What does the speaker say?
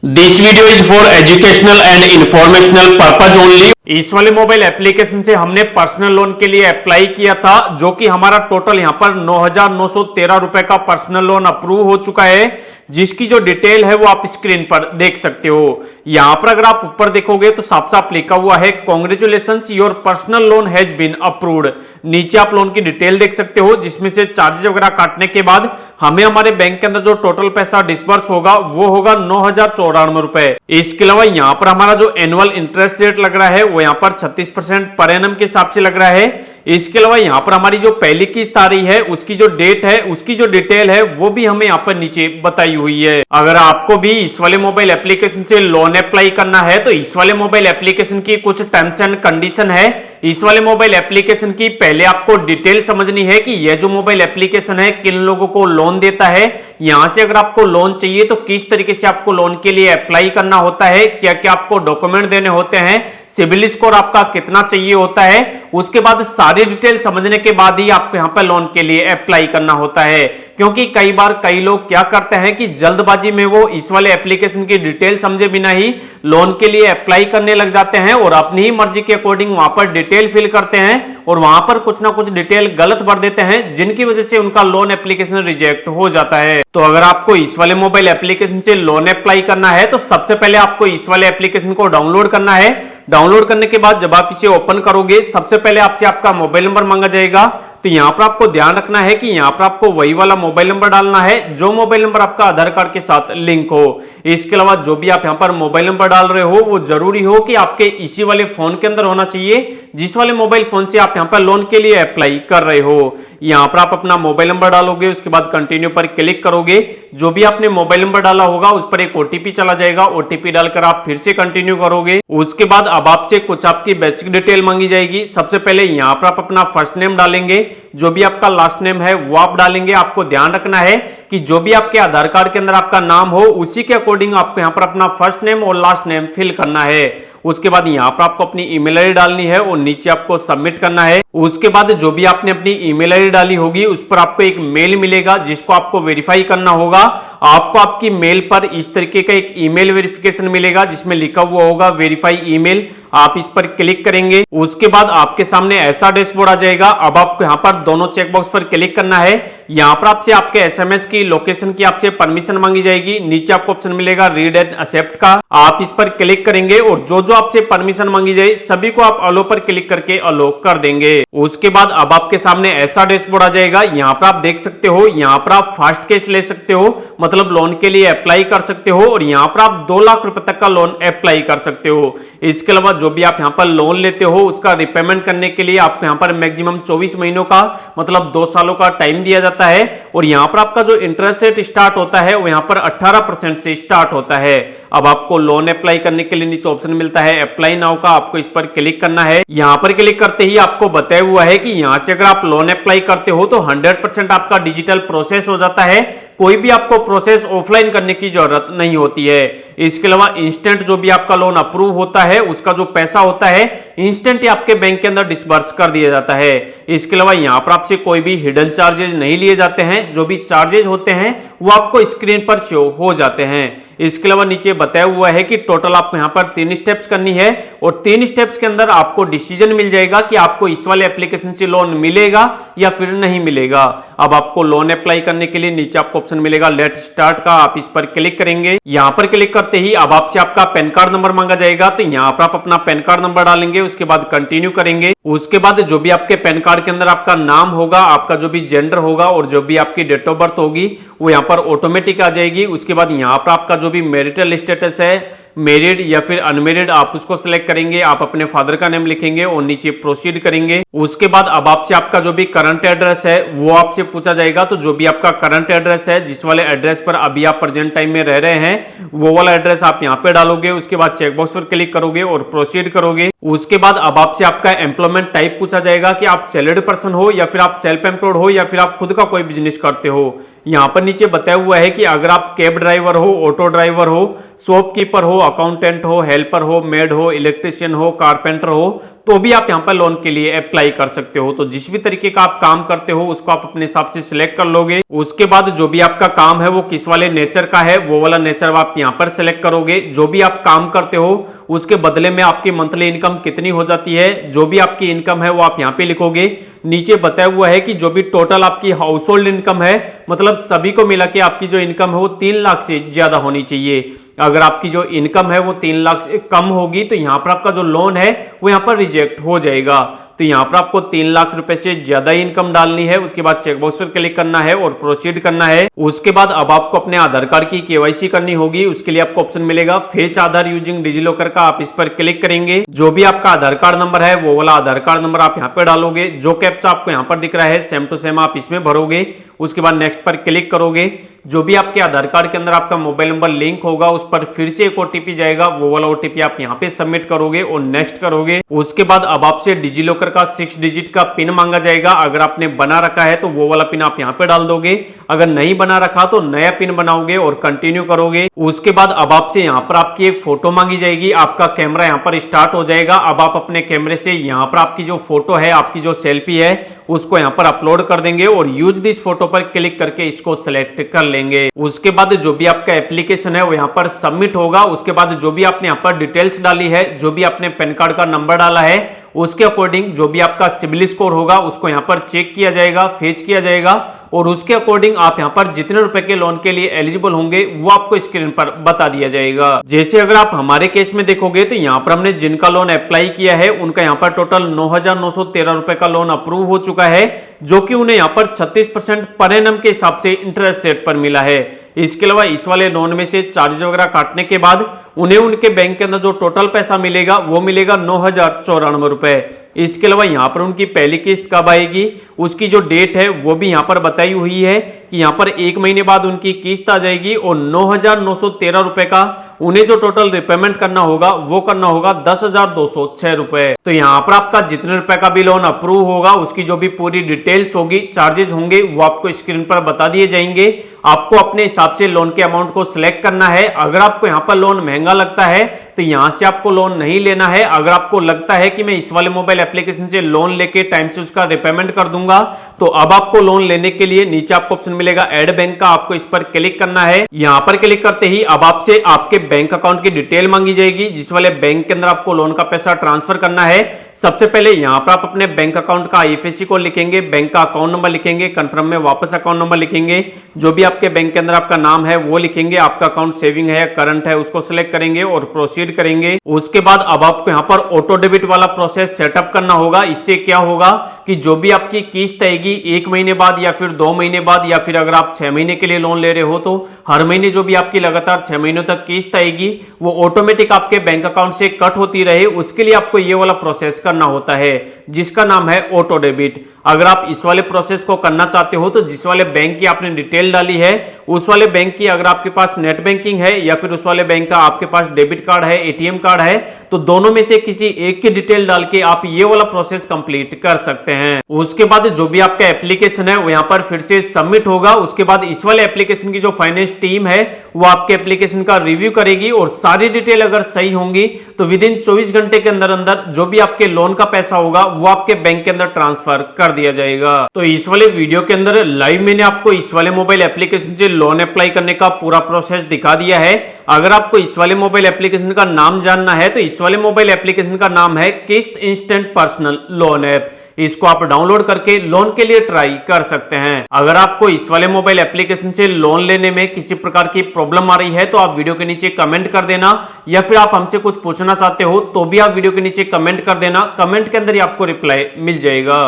This video is for educational and informational purpose only. इस वाले mobile application से हमने पर्सनल लोन के लिए अप्लाई किया था, जो कि हमारा टोटल यहाँ पर 9,913 रुपए का पर्सनल लोन अप्रूव हो चुका है, जिसकी जो डिटेल है वो आप स्क्रीन पर देख सकते हो। यहाँ पर अगर आप ऊपर देखोगे तो साफ साफ लिखा हुआ है congratulations your personal loan has been approved. नीचे आप लोन की डिटेल देख सकते हो, जिसमें से चार्जेस वगैरह काटने के बाद हमें हमारे बैंक के अंदर जो टोटल पैसा डिस्बर्स होगा वो होगा 9,094 रुपए। इसके अलावा यहाँ पर हमारा जो एनुअल इंटरेस्ट रेट लग रहा है वो यहाँ पर 36% पर एनम के हिसाब से लग रहा है। इसके अलावा यहाँ पर हमारी जो पहली किस्त आ रही है उसकी जो डेट है, उसकी जो डिटेल है वो भी हमें यहाँ पर नीचे बताई हुई है। अगर आपको भी इस वाले मोबाइल एप्लीकेशन से लोन अप्लाई करना है तो इस वाले मोबाइल एप्लीकेशन की कुछ टर्म्स एंड कंडीशन है। इस वाले मोबाइल एप्लीकेशन की पहले आपको डिटेल समझनी है कि यह जो मोबाइल एप्लीकेशन है किन लोगों को लोन देता है। यहां से अगर आपको लोन चाहिए तो किस तरीके से आपको लोन के लिए अप्लाई करना होता है, क्या क्या आपको डॉक्यूमेंट देने होते हैं, सिविल स्कोर आपका कितना चाहिए होता है, उसके बाद सारी डिटेल समझने के बाद ही आपको यहां पर लोन के लिए अप्लाई करना होता है। क्योंकि कई बार कई लोग क्या करते हैं कि जल्दबाजी में वो इस वाले एप्लीकेशन की डिटेल समझे बिना ही लोन के लिए अप्लाई करने लग जाते हैं और अपनी ही मर्जी के अकॉर्डिंग वहां पर डिटेल फिल करते हैं और वहां पर कुछ ना कुछ डिटेल गलत भर देते हैं, जिनकी वजह से उनका लोन एप्लीकेशन रिजेक्ट हो जाता है। तो अगर आपको इस वाले मोबाइल एप्लीकेशन से लोन अप्लाई करना है तो सबसे पहले आपको इस वाले एप्लीकेशन को डाउनलोड करना है। डाउनलोड करने के बाद जब आप इसे ओपन करोगे सबसे पहले आपसे आपका मोबाइल नंबर मांगा जाएगा। तो यहां पर आपको ध्यान रखना है कि यहां पर आपको वही वाला मोबाइल नंबर डालना है जो मोबाइल नंबर आपका आधार कार्ड के साथ लिंक हो। इसके अलावा जो भी आप यहां पर मोबाइल नंबर डाल रहे हो वो जरूरी हो कि आपके इसी वाले फोन के अंदर होना चाहिए जिस वाले मोबाइल फोन से आप यहां पर लोन के लिए अप्लाई कर रहे हो। यहां पर आप अपना मोबाइल नंबर डालोगे, उसके बाद कंटिन्यू पर क्लिक करोगे। जो भी आपने मोबाइल नंबर डाला होगा उस पर एक ओटीपी चला जाएगा, ओटीपी डालकर आप फिर से कंटिन्यू करोगे। उसके बाद अब आपसे कुछ आपकी बेसिक डिटेल मांगी जाएगी। सबसे पहले यहां पर आप अपना फर्स्ट नेम डालेंगे, जो भी आपका लास्ट नेम है वो आप डालेंगे। आपको ध्यान रखना है कि जो भी आपके आधार कार्ड के अंदर आपका नाम हो उसी के अकॉर्डिंग आपको यहां पर अपना फर्स्ट नेम और लास्ट नेम फिल करना है। उसके बाद यहां पर आपको अपनी ईमेल आईडी डालनी है और नीचे आपको सबमिट करना है। उसके बाद जो भी आपने अपनी ईमेल आईडी डाली होगी उस पर आपको एक मेल मिलेगा जिसको आपको वेरीफाई करना होगा। आपको आपकी मेल पर इस तरीके का एक ईमेल वेरिफिकेशन मिलेगा जिसमें लिखा हुआ होगा वेरीफाई ईमेल। आप इस पर क्लिक करेंगे, उसके बाद आपके सामने ऐसा डैशबोर्ड आ जाएगा। अब आपको यहां पर दोनों चेकबॉक्स पर क्लिक करना है। यहां पर आपसे आपके एसएमएस की लोकेशन की आपसे परमिशन मांगी जाएगी। नीचे आपको ऑप्शन मिलेगा रीड एंड एक्सेप्ट का, आप इस पर क्लिक करेंगे और जो जो आपसे परमिशन मांगी जाए सभी को आप अलो पर क्लिक करके अलो कर देंगे। उसके बाद अब आपके सामने ऐसा डैशबोर्ड आ जाएगा। यहां पर आप देख सकते हो, यहां पर आप फास्ट कैश ले सकते हो, मतलब लोन के लिए अप्लाई कर सकते हो और यहां पर आप 2 लाख रुपए तक का लोन अप्लाई कर सकते हो। इसके अलावा जो भी आप यहां पर लोन लेते हो उसका रिपेमेंट करने के लिए आपको यहां पर मैक्सिमम 24 महीनों का मतलब 2 सालों का टाइम दिया जाता है और यहां पर आपका जो इंटरेस्ट रेट स्टार्ट होता है वो यहां पर 18% से स्टार्ट होता है। अब आपको लोन अप्लाई करने के लिए नीचे ऑप्शन मिलता है अप्लाई नाउ का, आपको इस पर क्लिक करना है। यहां पर क्लिक करते ही आपको बताया हुआ है कि यहां से अगर आप लोन अप्लाई करते हो तो 100% आपका डिजिटल प्रोसेस हो जाता है, कोई भी आपको प्रोसेस ऑफलाइन करने की जरूरत नहीं होती है। इसके अलावा इंस्टेंट जो भी आपका लोन अप्रूव होता है उसका जो पैसा होता है इंस्टेंट ही आपके बैंक के अंदर डिसबर्स कर दिया जाता है। इसके अलावा यहां पर आपसे कोई भी हिडन चार्जेस नहीं लिए जाते हैं, जो भी चार्जेस होते हैं वो आपको स्क्रीन पर शो हो जाते हैं। इसके अलावा नीचे बताया हुआ है कि टोटल आपको यहां पर 3 स्टेप्स करनी है और 3 स्टेप्स के अंदर आपको डिसीजन मिल जाएगा कि आपको इस वाले एप्लीकेशन से लोन मिलेगा या फिर नहीं मिलेगा। अब आपको लोन अप्लाई करने के लिए नीचे आपको ऑप्शन मिलेगा लेट स्टार्ट का, आप इस पर क्लिक करेंगे। यहां पर क्लिक करते ही अब आपसे आपका पैन कार्ड नंबर मांगा जाएगा, तो यहां पर आप अपना पैन कार्ड नंबर डालेंगे, उसके बाद कंटिन्यू करेंगे। उसके बाद जो भी आपके पैन कार्ड के अंदर आपका नाम होगा, आपका जो भी जेंडर होगा और जो भी आपकी डेट ऑफ बर्थ होगी वो यहां पर ऑटोमेटिक आ जाएगी। उसके बाद यहां पर आपका जो भी मैरिटल स्टेटस है, मैरिड या फिर अनमैरिड, आप उसको सिलेक्ट करेंगे। आप अपने फादर का नेम लिखेंगे और नीचे प्रोसीड करेंगे। उसके बाद अब आपसे आपका जो भी करंट एड्रेस है वो आपसे पूछा जाएगा, तो जो भी आपका करंट एड्रेस है, जिस वाले एड्रेस पर अभी आप प्रेजेंट टाइम में रह रहे हैं वो वाला एड्रेस आप यहां पे डालोगे। उसके बाद चेकबॉक्स पर क्लिक करोगे और प्रोसीड करोगे। उसके बाद अब आपसे आपका एम्प्लॉयमेंट टाइप पूछा जाएगा कि आप सैलरीड पर्सन हो या फिर आप सेल्फ एम्प्लॉयड हो या फिर आप खुद का कोई बिजनेस करते हो। यहां पर नीचे बताया हुआ है कि अगर आप कैब ड्राइवर हो, ऑटो ड्राइवर हो, शॉपकीपर हो, अकाउंटेंट हो, हेल्पर हो, मेड हो, इलेक्ट्रिशियन हो, कारपेंटर हो, तो भी आप यहाँ पर लोन के लिए अप्लाई कर सकते हो। तो जिस भी तरीके का आप काम करते हो उसको आप अपने हिसाब से सिलेक्ट कर लोगे। उसके बाद जो भी आपका काम है वो किस वाले नेचर का है वो वाला नेचर आप यहाँ पर सिलेक्ट करोगे। जो भी आप काम करते हो उसके बदले में आपकी मंथली इनकम कितनी हो जाती है, जो भी आपकी इनकम है वो आप यहाँ पे लिखोगे। नीचे बताया हुआ है कि जो भी टोटल आपकी हाउस होल्ड इनकम है, मतलब सभी को मिला के आपकी जो इनकम है वो 3 लाख से ज्यादा होनी चाहिए। अगर आपकी जो इनकम है वो 3 लाख से कम होगी तो यहाँ पर आपका जो लोन है वो यहाँ पर रिजेक्ट हो जाएगा। तो यहाँ पर आपको 3 लाख रुपए से ज्यादा इनकम डालनी है। उसके बाद चेकबॉक्स पर क्लिक करना है और प्रोसीड करना है। उसके बाद अब आपको अपने आधार कार्ड की केवाईसी करनी होगी। उसके लिए आपको ऑप्शन मिलेगा फेच आधार यूजिंग डिजिलॉकर का, आप इस पर क्लिक करेंगे। जो भी आपका आधार कार्ड नंबर है वो वाला आधार कार्ड नंबर आप यहाँ पे डालोगे। जो कैप्चा आपको यहाँ पर दिख रहा है सेम टू सेम आप इसमें भरोगे। उसके बाद नेक्स्ट पर क्लिक करोगे। जो भी आपके आधार कार्ड के अंदर आपका मोबाइल नंबर लिंक होगा उस पर फिर से एक ओटीपी जाएगा, वो वाला ओटीपी आप यहाँ पे सबमिट करोगे और नेक्स्ट करोगे। उसके बाद अब आपसे डिजिलॉकर का 6 डिजिट का पिन मांगा जाएगा। अगर आपने बना रखा है तो वो वाला पिन आप यहाँ पे डाल दोगे, अगर नहीं बना रखा तो नया पिन बनाओगे और कंटिन्यू करोगे। उसके बाद अब आपसे यहाँ पर आपकी एक फोटो मांगी जाएगी। आपका कैमरा यहाँ पर स्टार्ट हो जाएगा। अब आप अपने कैमरे से यहाँ पर आपकी जो फोटो है, आपकी जो सेल्फी है उसको यहाँ पर अपलोड कर देंगे और यूज दिस फोटो पर क्लिक करके इसको सिलेक्ट कर लेंगे। उसके बाद जो भी आपका एप्लीकेशन है वो यहाँ पर सबमिट होगा। उसके बाद जो भी आपने यहाँ पर डिटेल्स डाली है, जो भी आपने पैन कार्ड का नंबर डाला है उसके अकॉर्डिंग जो भी आपका सिबिल स्कोर होगा उसको यहाँ पर चेक किया जाएगा, फेच किया जाएगा और उसके अकॉर्डिंग आप यहाँ पर जितने रुपए के लोन के लिए एलिजिबल होंगे वो आपको स्क्रीन पर बता दिया जाएगा। जैसे अगर आप हमारे केस में देखोगे तो यहाँ पर हमने जिनका लोन अप्लाई किया है उनका यहाँ पर टोटल 9,913 रुपए का लोन अप्रूव हो चुका है, जो कि उन्हें यहाँ पर 36% पर एनम के हिसाब से इंटरेस्ट रेट पर मिला है। इसके अलावा इस वाले लोन में से चार्जेस वगैरह काटने के बाद उन्हें उनके बैंक के अंदर जो टोटल पैसा मिलेगा वो मिलेगा 9,094 रुपए। इसके अलावा यहाँ पर उनकी पहली किस्त कब आएगी उसकी जो डेट है वो भी यहाँ पर बताई हुई है कि यहाँ पर 1 महीने बाद उनकी किस्त आ जाएगी और 9,913 रुपए का उन्हें जो टोटल रिपेमेंट करना होगा वो करना होगा 10,206 रुपए। तो यहाँ पर आपका जितने रुपए का भी लोन अप्रूव होगा उसकी जो भी पूरी डिटेल्स होगी, चार्जेस होंगे वो आपको स्क्रीन पर बता दिए जाएंगे। आपको अपने हिसाब से लोन के अमाउंट को सिलेक्ट करना है। अगर आपको यहाँ पर लोन महंगा लगता है तो यहां से आपको लोन नहीं लेना है। अगर आपको लगता है कि मैं इस वाले मोबाइल एप्लीकेशन से लोन लेके टाइम से उसका रिपेमेंट कर दूंगा तो अब आपको लोन लेने के लिए नीचे आपको ऑप्शन मिलेगा ऐड बैंक का, आपको इस पर क्लिक करना है। यहां पर क्लिक करते ही अब आपसे आपके बैंक अकाउंट की डिटेल मांगी जाएगी, जिस वाले बैंक के अंदर आपको लोन का पैसा ट्रांसफर करना है। सबसे पहले यहां पर आप अपने बैंक अकाउंट का आईएफएससी कोड लिखेंगे, बैंक का अकाउंट नंबर लिखेंगे, कंफर्म में वापस अकाउंट नंबर लिखेंगे, जो भी आपके बैंक के अंदर आपका नाम है वो लिखेंगे, आपका अकाउंट सेविंग है करंट है उसको सिलेक्ट करेंगे और प्रोसीड करेंगे। उसके बाद अब आपको यहां पर ऑटो डेबिट वाला प्रोसेस सेटअप करना होगा। इससे क्या होगा कि जो भी आपकी किस्त आएगी 1 महीने बाद या फिर 2 महीने बाद या फिर अगर आप 6 महीने के लिए लोन ले रहे हो तो हर महीने जो भी आपकी लगातार 6 महीनों तक किस्त आएगी वो ऑटोमेटिक आपके बैंक अकाउंट से कट होती रहे, उसके लिए आपको ये वाला प्रोसेस करना होता है जिसका नाम है ऑटो डेबिट। अगर आप इस वाले प्रोसेस को करना चाहते हो तो जिस वाले बैंक की आपने डिटेल डाली है उस वाले बैंक की अगर आपके पास नेट बैंकिंग है या फिर उस वाले बैंक का आपके पास डेबिट कार्ड है, एटीएम कार्ड है, तो दोनों में से किसी एक की डिटेल डाल के आप ये वाला प्रोसेस कंप्लीट कर सकते हैं। उसके बाद जो भी आपका एप्लीकेशन है वो यहाँ पर फिर से सबमिट होगा। उसके बाद इस वाले एप्लीकेशन की जो फाइनेंस टीम है वो आपके एप्लीकेशन का रिव्यू करेगी और सारी डिटेल अगर सही होंगी तो विद इन 24 घंटे के अंदर अंदर जो भी आपके लोन का पैसा होगा वो आपके बैंक के अंदर ट्रांसफर कर दिया जाएगा। तो इस वाले वीडियो के अंदर लाइव मैंने आपको इस वाले मोबाइल एप्लीकेशन से लोन अप्लाई करने का पूरा प्रोसेस दिखा दिया है। अगर आपको इस वाले मोबाइल एप्लीकेशन का नाम जानना है तो इस वाले मोबाइल एप्लीकेशन का नाम है किस्त इंस्टेंट पर्सनल लोन ऐप। इसको आप डाउनलोड करके लोन के लिए ट्राई कर सकते हैं। अगर आपको इस वाले मोबाइल एप्लीकेशन से लोन लेने में किसी प्रकार की प्रॉब्लम आ रही है तो आप वीडियो के नीचे कमेंट कर देना, या फिर आप हमसे कुछ पूछना चाहते हो तो भी आप वीडियो के नीचे कमेंट कर देना। कमेंट के अंदर ही आपको रिप्लाई मिल जाएगा।